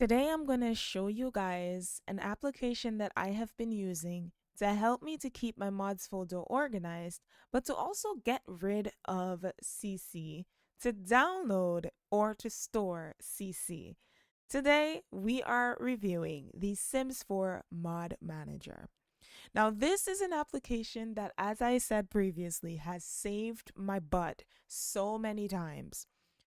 Today I'm going to show you guys an application that I have been using to help me to keep my mods folder organized, but to also get rid of CC, to download or to store CC. Today we are reviewing the Sims 4 Mod Manager. Now, this is an application that, as I said previously, has saved my butt so many times.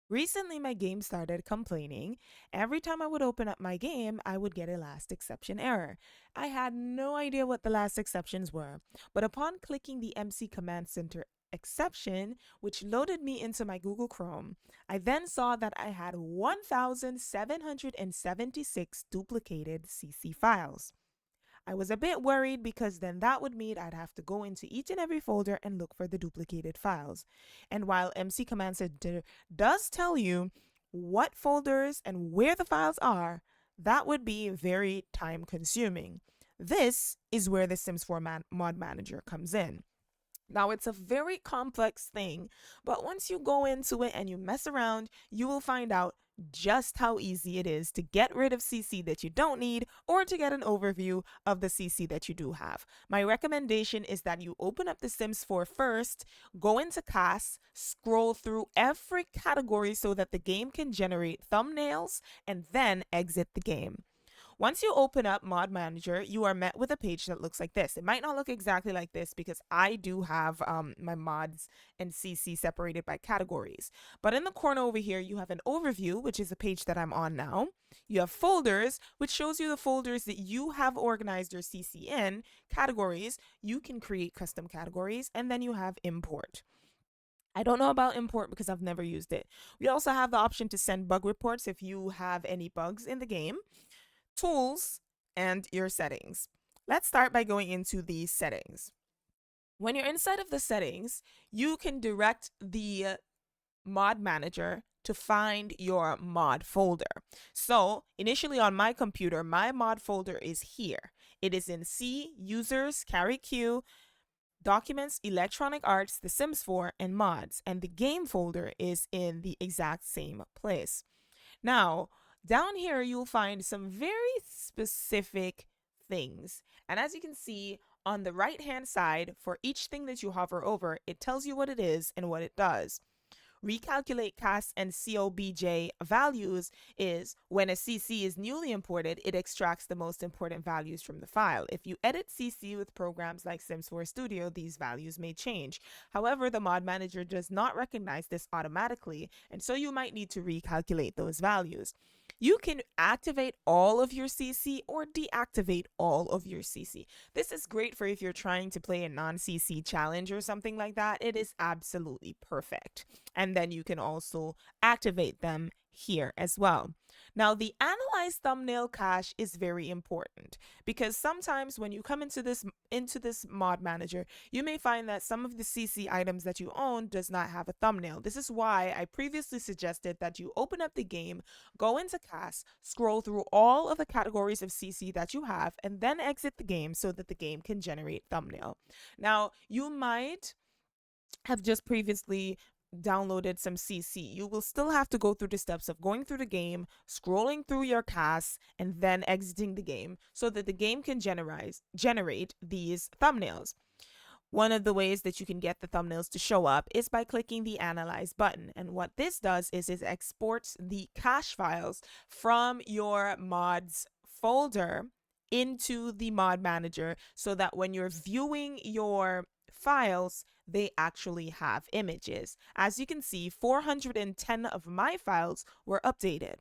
Recently, my game started complaining. Every time I would open up my game, I would get a last exception error. I had no idea what the last exceptions were, but upon clicking the MC Command Center exception, which loaded me into my Google Chrome, I then saw that I had 1,776 duplicated CC files. I was a bit worried because then that would mean I'd have to go into each and every folder and look for the duplicated files. And while MC Command Center does tell you what folders and where the files are, that would be very time consuming. This is where the Sims 4 Mod Manager comes in. Now, it's a very complex thing, but once you go into it and you mess around, you will find out just how easy it is to get rid of CC that you don't need or to get an overview of the CC that you do have. My recommendation is that you open up The Sims 4 first, go into CAS, scroll through every category so that the game can generate thumbnails, and then exit the game. Once you open up Mod Manager, you are met with a page that looks like this. It might not look exactly like this because I do have my mods and CC separated by categories. But in the corner over here, you have an overview, which is the page that I'm on now. You have folders, which shows you the folders that you have organized your CC in, categories. You can create custom categories, and then you have import. I don't know about import because I've never used it. We also have the option to send bug reports if you have any bugs in the game, tools, and your settings. Let's start by going into the settings. When you're inside of the settings, you can direct the mod manager to find your mod folder. So initially on my computer, my mod folder is here. It is in C, Users, Carry Q, Documents, Electronic Arts, The Sims 4, and Mods. And the game folder is in the exact same place. Now, down here, you'll find some very specific things. And as you can see on the right hand side, for each thing that you hover over, it tells you what it is and what it does. Recalculate CAS and COBJ values is when a CC is newly imported, it extracts the most important values from the file. If you edit CC with programs like Sims 4 Studio, these values may change. However, the mod manager does not recognize this automatically, and so you might need to recalculate those values. You can activate all of your CC or deactivate all of your CC. This is great for if you're trying to play a non-CC challenge or something like that. It is absolutely perfect. And then you can also activate them here as well. Now, the analyze thumbnail cache is very important because sometimes when you come into this mod manager, you may find that some of the CC items that you own does not have a thumbnail. This is why I previously suggested that you open up the game, go into CAS, scroll through all of the categories of CC that you have, and then exit the game so that the game can generate thumbnail. Now, you might have just previously downloaded some CC. You will still have to go through the steps of going through the game, scrolling through your CAS, and then exiting the game so that the game can generate these thumbnails. One of the ways that you can get the thumbnails to show up is by clicking the Analyze button. And what this does is it exports the cache files from your mods folder into the mod manager so that when you're viewing your files, they actually have images. As you can see, 410 of my files were updated.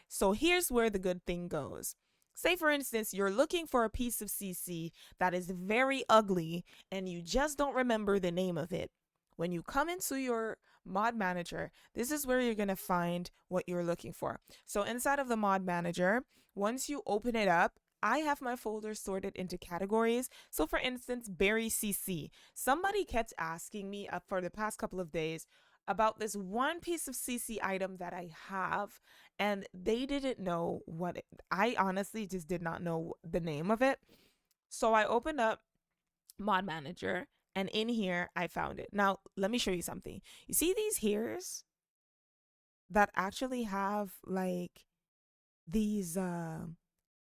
So here's where the good thing goes. Say, for instance, you're looking for a piece of CC that is very ugly and you just don't remember the name of it. When you come into your mod manager, this is where you're going to find what you're looking for. So inside of the mod manager, once you open it up, I have my folders sorted into categories. So for instance, Berry CC. Somebody kept asking me for the past couple of days about this one piece of CC item that I have, and they didn't know I honestly just did not know the name of it. So I opened up Mod Manager, and in here I found it. Now, let me show you something. You see these hairs that actually have like these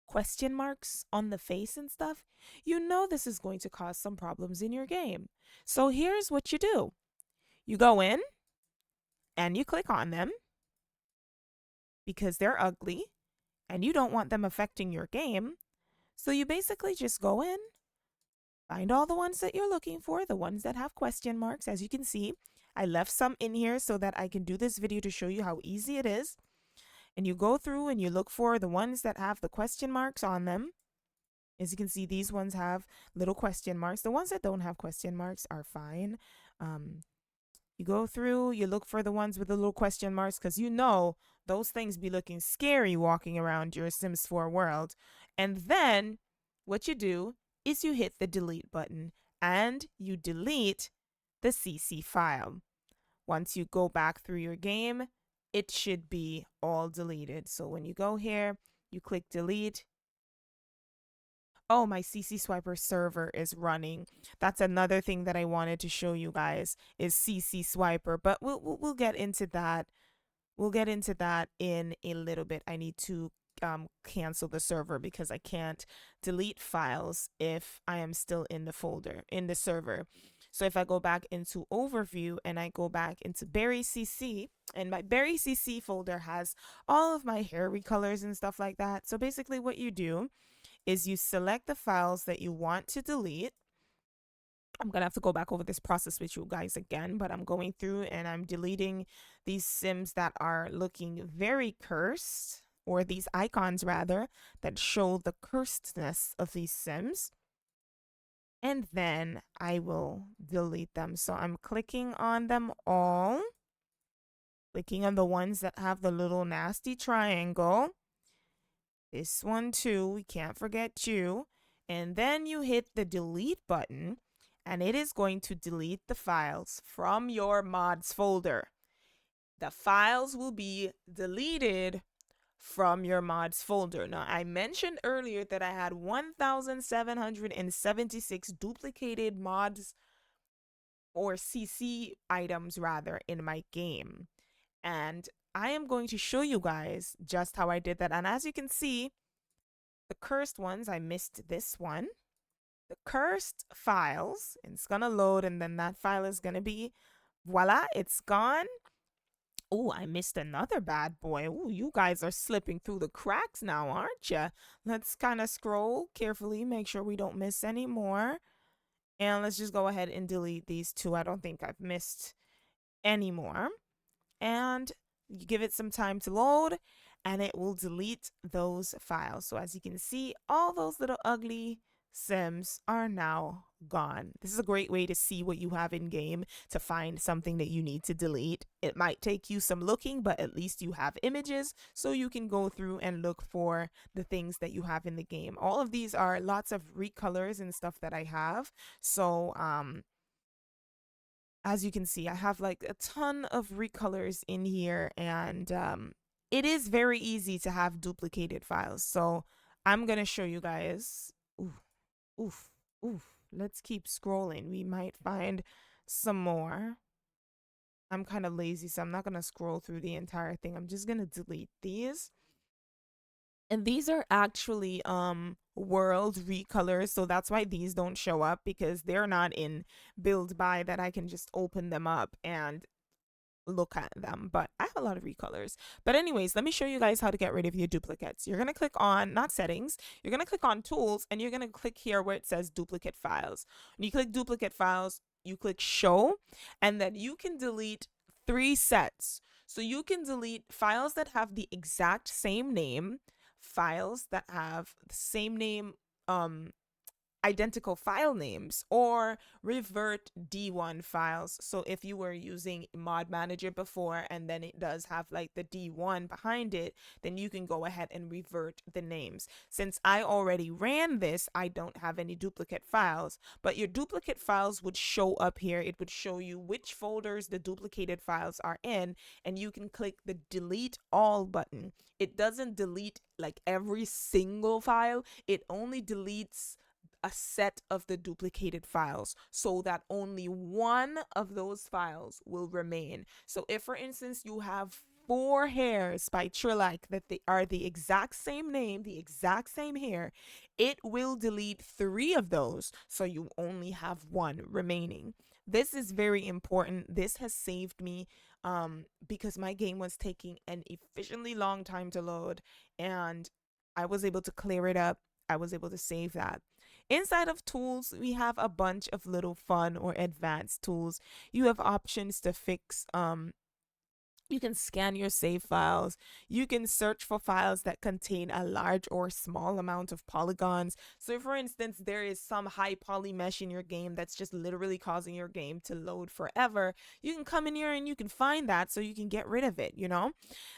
question marks on the face and stuff, you know this is going to cause some problems in your game. So here's what you do. You go in and you click on them because they're ugly and you don't want them affecting your game. So you basically just go in, find all the ones that you're looking for, the ones that have question marks. As you can see, I left some in here so that I can do this video to show you how easy it is. And you go through and you look for the ones that have the question marks on them. As you can see, these ones have little question marks. The ones that don't have question marks are fine. You go through, you look for the ones with the little question marks because you know those things be looking scary walking around your Sims 4 world. And then what you do is you hit the delete button and you delete the CC file. Once you go back through your game, it should be all deleted. So when you go here, you click delete. Oh, my CC Swiper server is running. That's another thing that I wanted to show you guys is CC Swiper, but we'll get into that. We'll get into that in a little bit. I need to cancel the server because I can't delete files if I am still in the folder, in the server. So if I go back into overview and I go back into Berry CC, and my Berry CC folder has all of my hair recolors and stuff like that. So basically what you do is you select the files that you want to delete. I'm going to have to go back over this process with you guys again, but I'm going through and I'm deleting these Sims that are looking very cursed, or these icons rather, that show the cursedness of these Sims. And then I will delete them. So I'm clicking on them all, clicking on the ones that have the little nasty triangle. This one too, we can't forget you. And then you hit the delete button and it is going to delete the files from your mods folder. The files will be deleted from your mods folder. Now, I mentioned earlier that I had 1,776 duplicated mods or CC items rather in my game. And I am going to show you guys just how I did that. And as you can see, the cursed ones, I missed this one. The cursed files, it's gonna load and then that file is gonna be, voila, it's gone. Oh, I missed another bad boy. Oh, you guys are slipping through the cracks now, aren't you? Let's kind of scroll carefully, make sure we don't miss any more. And let's just go ahead and delete these two. I don't think I've missed any more. And you give it some time to load and it will delete those files. So as you can see, all those little ugly Sims are now gone. This is a great way to see what you have in game, to find something that you need to delete. It might take you some looking, but at least you have images so you can go through and look for the things that you have in the game. All of these are lots of recolors and stuff that I have. So as you can see, I have like a ton of recolors in here, and it is very easy to have duplicated files. So I'm gonna show you guys. Oof, oof. Let's keep scrolling. We might find some more. I'm kind of lazy, so I'm not gonna scroll through the entire thing. I'm just gonna delete these. And these are actually world recolors, so that's why these don't show up, because they're not in build by that I can just open them up and look at them. But I have a lot of recolors. But anyways, let me show you guys how to get rid of your duplicates. You're going to click on, not settings, you're going to click on tools, and you're going to click here where it says duplicate files. When you click duplicate files, you click show, and then you can delete 3 sets. So you can delete files that have the exact same name, files that have the same name, identical file names, or revert D1 files. So if you were using Mod Manager before and then it does have like the D1 behind it, then you can go ahead and revert the names. Since I already ran this, I don't have any duplicate files, but your duplicate files would show up here. It would show you which folders the duplicated files are in, and you can click the delete all button. It doesn't delete like every single file. It only deletes a set of the duplicated files so that only one of those files will remain. So if, for instance, you have 4 hairs by Trilak that they are the exact same name, the exact same hair, it will delete 3 of those, so you only have 1 remaining. This is very important. This has saved me because my game was taking an efficiently long time to load, and I was able to clear it up. I was able to save that. Inside of tools, we have a bunch of little fun or advanced tools. You have options to fix you can scan your save files. You can search for files that contain a large or small amount of polygons. So, for instance, there is some high poly mesh in your game that's just literally causing your game to load forever. You can come in here and you can find that so you can get rid of it, you know?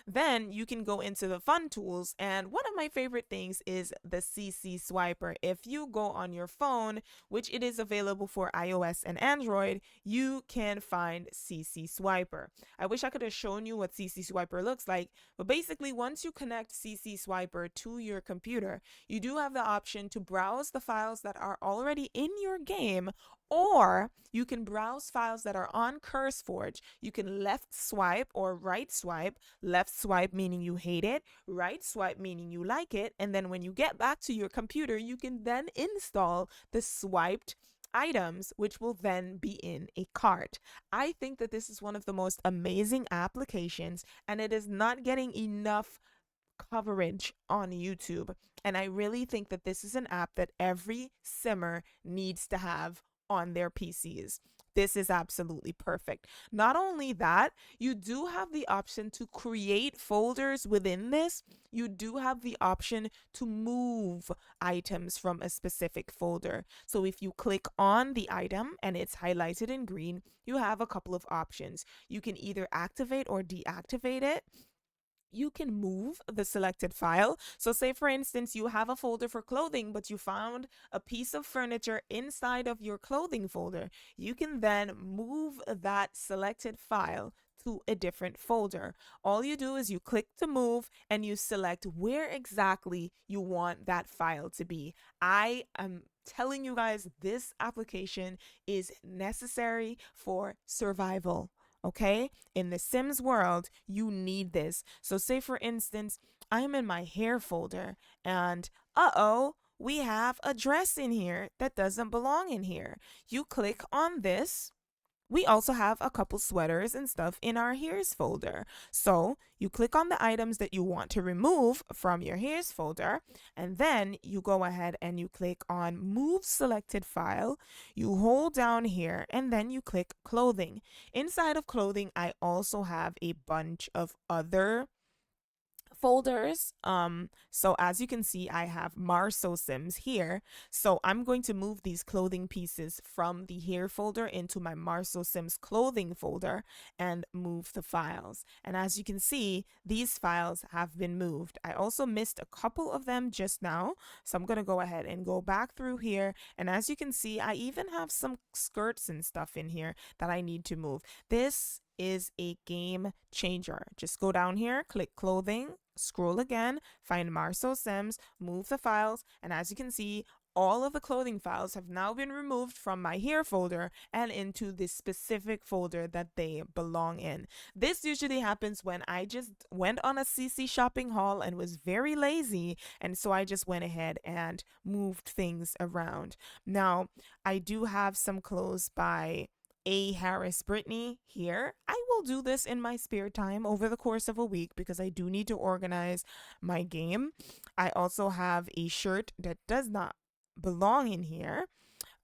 Then you can go into the fun tools. And one of my favorite things is the CC Swiper. If you go on your phone, which it is available for iOS and Android, you can find CC Swiper. I wish I could have shown you what CC Swiper looks like, but basically once you connect CC Swiper to your computer, you do have the option to browse the files that are already in your game, or you can browse files that are on CurseForge. You can left swipe or right swipe. Left swipe meaning you hate it, right swipe meaning you like it, and then when you get back to your computer, you can then install the swiped items, which will then be in a cart. I think that this is one of the most amazing applications, and it is not getting enough coverage on YouTube. And I really think that this is an app that every simmer needs to have on their PCs. This is absolutely perfect. Not only that, you do have the option to create folders within this. You do have the option to move items from a specific folder. So if you click on the item and it's highlighted in green, you have a couple of options. You can either activate or deactivate it. You can move the selected file. So say for instance, you have a folder for clothing, but you found a piece of furniture inside of your clothing folder. You can then move that selected file to a different folder. All you do is you click to move and you select where exactly you want that file to be. I am telling you guys, this application is necessary for survival. Okay? In the Sims world, you need this. So, say for instance, I'm in my hair folder and we have a dress in here that doesn't belong in here. You click on this. We also have a couple sweaters and stuff in our hairs folder. So you click on the items that you want to remove from your hairs folder, and then you go ahead and you click on move selected file. You hold down here and then you click clothing. Inside of clothing, I also have a bunch of other folders. So as you can see, I have Marso Sims here. So I'm going to move these clothing pieces from the here folder into my Marso Sims clothing folder and move the files. And as you can see, these files have been moved. I also missed a couple of them just now. So I'm going to go ahead and go back through here. And as you can see, I even have some skirts and stuff in here that I need to move. This is a game changer. Just go down here, click clothing, scroll again, find Marso Sims, move the files, and as you can see, all of the clothing files have now been removed from my here folder and into this specific folder that they belong in. This usually happens when I just went on a CC shopping haul and was very lazy, and so I just went ahead and moved things around. Now, I do have some clothes by A. Harris Brittany here. I will do this in my spare time over the course of a week because I do need to organize my game. I also have a shirt that does not belong in here.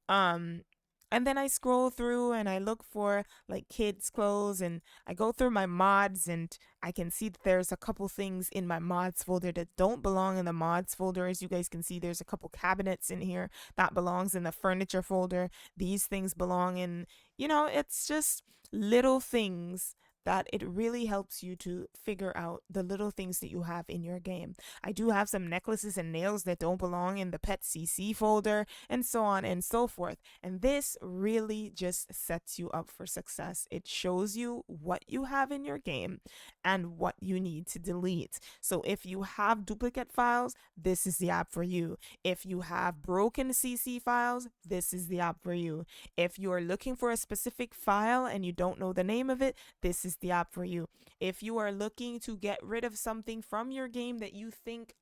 And then I scroll through and I look for like kids' clothes, and I go through my mods and I can see that there's a couple things in my mods folder that don't belong in the mods folder. As you guys can see, there's a couple cabinets in here that belongs in the furniture folder. These things belong in, it's just little things that it really helps you to figure out the little things that you have in your game. I do have some necklaces and nails that don't belong in the pet CC folder, and so on and so forth. And this really just sets you up for success. It shows you what you have in your game and what you need to delete. So if you have duplicate files, this is the app for you. If you have broken CC files, this is the app for you. If you are looking for a specific file and you don't know the name of it, this is is the app for you. If you are looking to get rid of something from your game that you think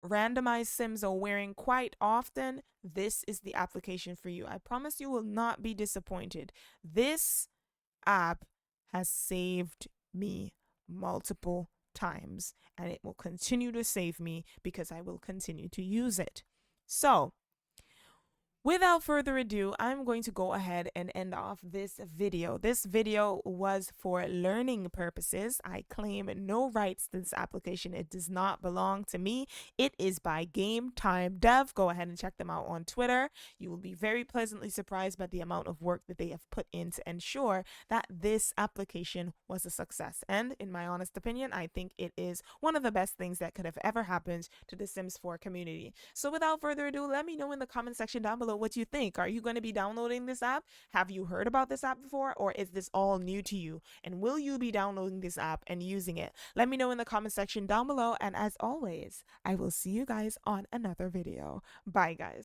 randomized sims are wearing quite often, this is the application for you. I promise you will not be disappointed. This app has saved me multiple times, and it will continue to save me because I will continue to use it. So, without further ado, I'm going to go ahead and end off this video. This video was for learning purposes. I claim no rights to this application. It does not belong to me. It is by Game Time Dev. Go ahead and check them out on Twitter. You will be very pleasantly surprised by the amount of work that they have put in to ensure that this application was a success. And in my honest opinion, I think it is one of the best things that could have ever happened to the Sims 4 community. So without further ado, let me know in the comment section down below what you think. Are you going to be downloading this app? Have you heard about this app before, or is this all new to you? And will you be downloading this app and using it? Let me know in the comment section down below, and as always, I will see you guys on another video. Bye guys.